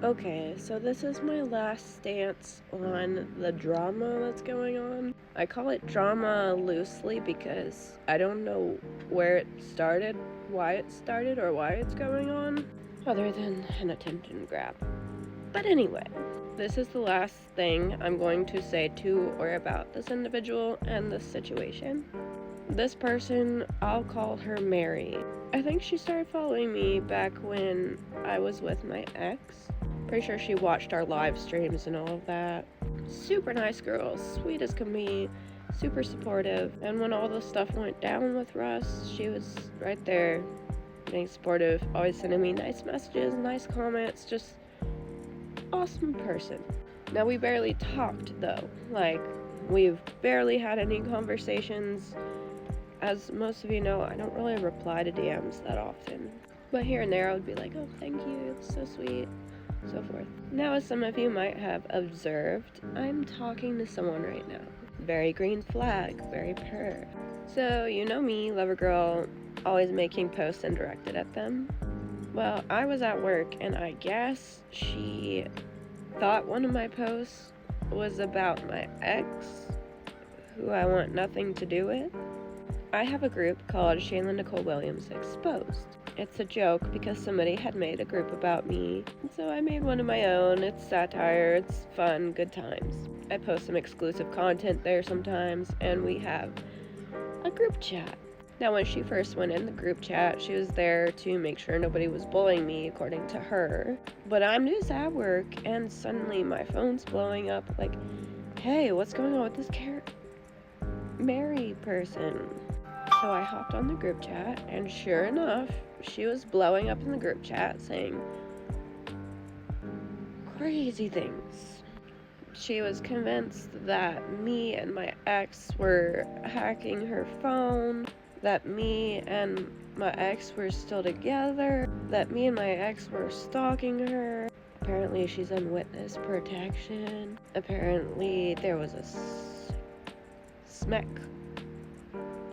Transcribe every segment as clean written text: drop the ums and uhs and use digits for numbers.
Okay, so this is my last stance on the drama that's going on. I call it drama loosely because I don't know where it started, why it started, or why it's going on, other than an attention grab. But anyway, this is the last thing I'm going to say to or about this individual and this situation. This person, I'll call her Mary. I think she started following me back when I was with my ex. Pretty sure she watched our live streams and all of that. Super nice girl, sweet as can be, super supportive. And when all the stuff went down with Russ, she was right there, being supportive, always sending me nice messages, nice comments, just awesome person. Now, we barely talked though. Like, we've barely had any conversations. As most of you know, I don't really reply to DMs that often. But here and there, I would be like, oh, thank you, it's so sweet, so forth. Now, as some of you might have observed, I'm talking to someone right now. Very green flag, very purr. So, you know me, lover girl, always making posts and directed at them. Well, I was at work, and I guess she thought one of my posts was about my ex, who I want nothing to do with. I have a group called Shaylin Nicole Williams Exposed. It's a joke because somebody had made a group about me, and so I made one of my own. It's satire, it's fun, good times. I post some exclusive content there sometimes, and we have a group chat. Now, when she first went in the group chat, she was there to make sure nobody was bullying me, according to her. But I'm just at work, and suddenly my phone's blowing up like, hey, what's going on with this Mary person? So I hopped on the group chat, and sure enough, she was blowing up in the group chat saying crazy things. She was convinced that me and my ex were hacking her phone, that me and my ex were still together, that me and my ex were stalking her. Apparently she's on witness protection. Apparently there was a smack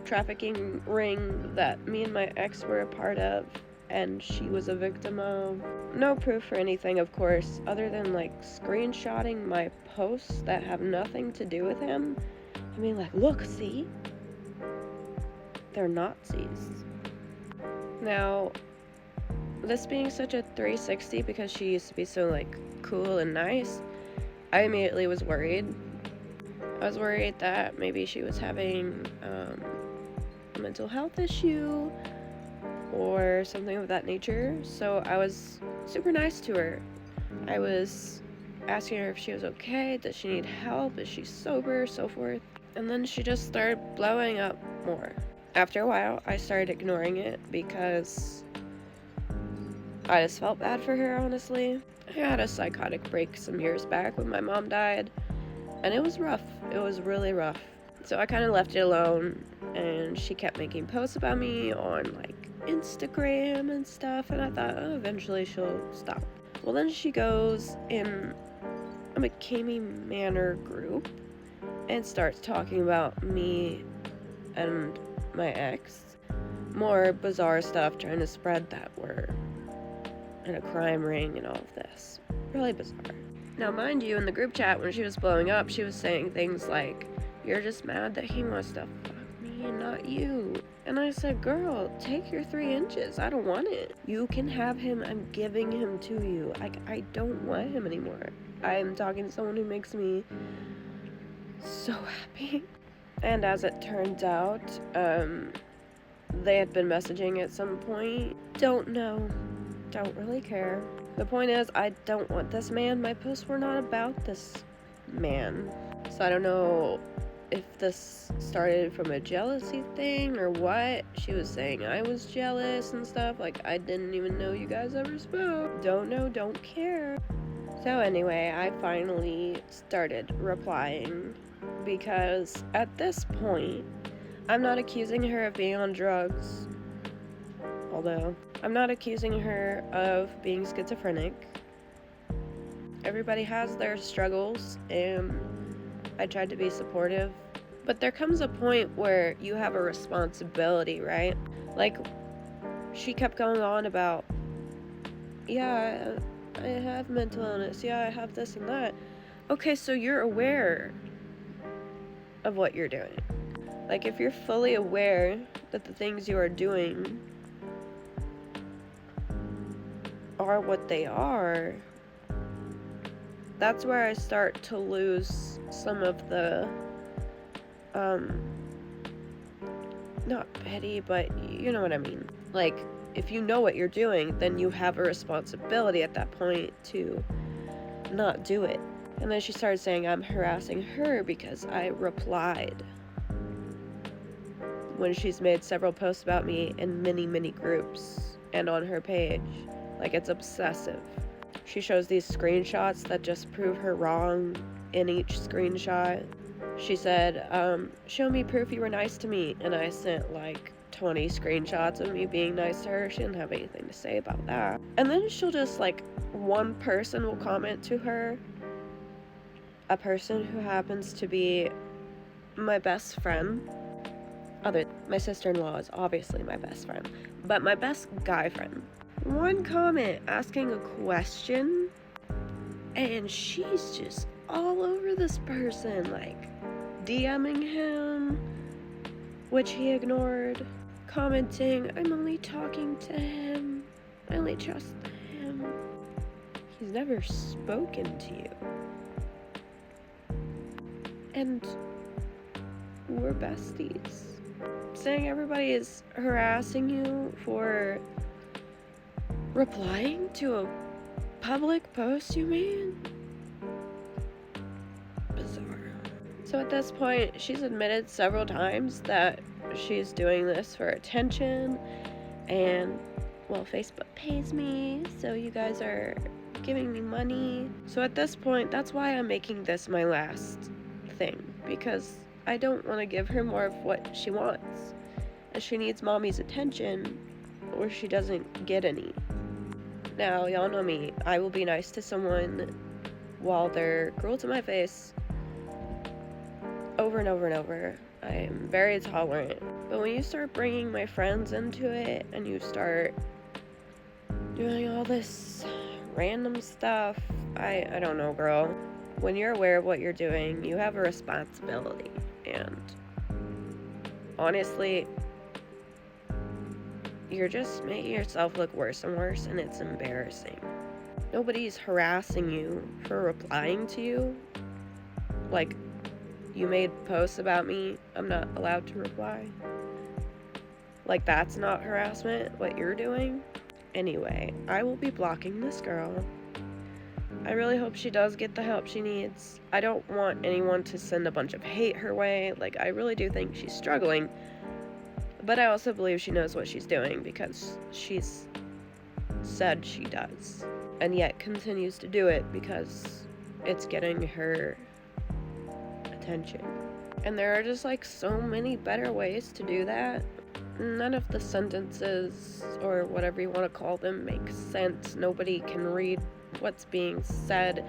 trafficking ring that me and my ex were a part of and she was a victim of. No proof or anything, of course, other than like screenshotting my posts that have nothing to do with him. I mean, like, look, see? They're Nazis. Now, this being such a 360 because she used to be so like cool and nice, I immediately was worried. I was worried that maybe she was having a mental health issue or something of that nature, so I was super nice to her. I was asking her if she was okay, does she need help, is she sober, so forth. And then she just started blowing up more. After a while, I started ignoring it because I just felt bad for her, honestly. I had a psychotic break some years back when my mom died, and it was rough. It was really rough. So I kind of left it alone, and she kept making posts about me on like Instagram and stuff, and I thought, oh, eventually she'll stop. Well, then she goes in a McCamey Manor group and starts talking about me and my ex. More bizarre stuff, trying to spread that we're in a crime ring and all of this. Really bizarre. Now, mind you, in the group chat when she was blowing up, she was saying things like, you're just mad that he wants to fuck me and not you. And I said, girl, take your 3 inches. I don't want it. You can have him. I'm giving him to you. I don't want him anymore. I'm talking to someone who makes me so happy. And as it turns out, they had been messaging at some point. Don't know. Don't really care. The point is, I don't want this man. My posts were not about this man. So I don't know if this started from a jealousy thing or what. She was saying I was jealous and stuff. Like, I didn't even know you guys ever spoke. Don't know, don't care. So anyway, I finally started replying because at this point, I'm not accusing her of being on drugs. Although, I'm not accusing her of being schizophrenic. Everybody has their struggles, and I tried to be supportive. But there comes a point where you have a responsibility, right? Like, she kept going on about, yeah, I have mental illness. Yeah, I have this and that. Okay, so you're aware of what you're doing. Like, if you're fully aware that the things you are doing are what they are, that's where I start to lose some of the, not petty, but you know what I mean. Like, if you know what you're doing, then you have a responsibility at that point to not do it. And then she started saying I'm harassing her because I replied when she's made several posts about me in many groups and on her page. Like, it's obsessive. She shows these screenshots that just prove her wrong in each screenshot. She said, show me proof you were nice to me. And I sent like 20 screenshots of me being nice to her. She didn't have anything to say about that. And then she'll just, like, one person will comment to her. A person who happens to be my best friend. My sister-in-law is obviously my best friend. But my best guy friend. One comment asking a question. And she's just all over this person, like, DMing him, which he ignored, commenting, I'm only talking to him, I only trust him. He's never spoken to you. And we're besties. Saying everybody is harassing you for replying to a public post you made? Bizarre. So at this point, she's admitted several times that she's doing this for attention, and, well, Facebook pays me, so you guys are giving me money. So at this point, that's why I'm making this my last thing, because I don't want to give her more of what she wants. And she needs mommy's attention, or she doesn't get any. Now, y'all know me. I will be nice to someone while they're cruel to my face over and over and over. I am very tolerant. But when you start bringing my friends into it and you start doing all this random stuff, I don't know, girl. When you're aware of what you're doing, you have a responsibility. And honestly, you're just making yourself look worse and worse, and it's embarrassing. Nobody's harassing you for replying to you. Like, you made posts about me, I'm not allowed to reply. Like, that's not harassment, what you're doing. Anyway, I will be blocking this girl. I really hope she does get the help she needs. I don't want anyone to send a bunch of hate her way. Like, I really do think she's struggling. But I also believe she knows what she's doing because she's said she does. And yet continues to do it because it's getting her attention. And there are just, like, so many better ways to do that. None of the sentences, or whatever you want to call them, make sense. Nobody can read what's being said.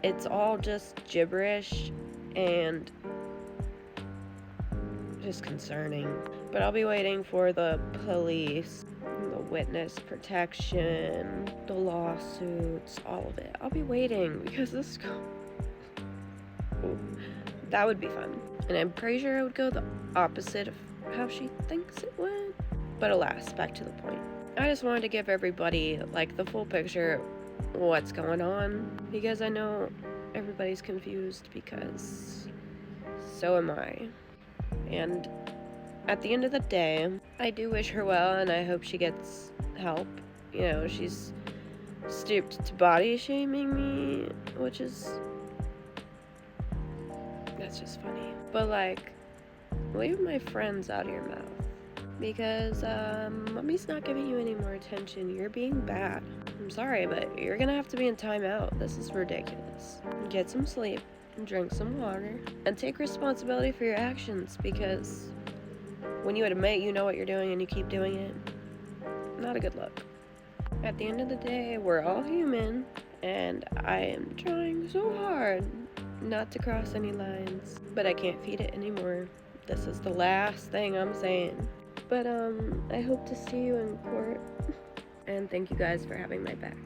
It's all just gibberish and just concerning. But I'll be waiting for the police, the witness protection, the lawsuits, all of it. I'll be waiting because this that would be fun. And I'm pretty sure it would go the opposite of how she thinks it would. But alas, back to the point. I just wanted to give everybody, like, the full picture of what's going on, because I know everybody's confused, because so am I. And at the end of the day, I do wish her well, and I hope she gets help. You know, she's stooped to body shaming me, which is, that's just funny. But, like, leave my friends out of your mouth. Because, mommy's not giving you any more attention. You're being bad. I'm sorry, but you're gonna have to be in timeout. This is ridiculous. Get some sleep, drink some water, and take responsibility for your actions, because when you admit you know what you're doing and you keep doing it, not a good look. At the end of the day, we're all human, and I am trying so hard not to cross any lines, but I can't feed it anymore. This is the last thing I'm saying. But I hope to see you in court, and thank you guys for having my back.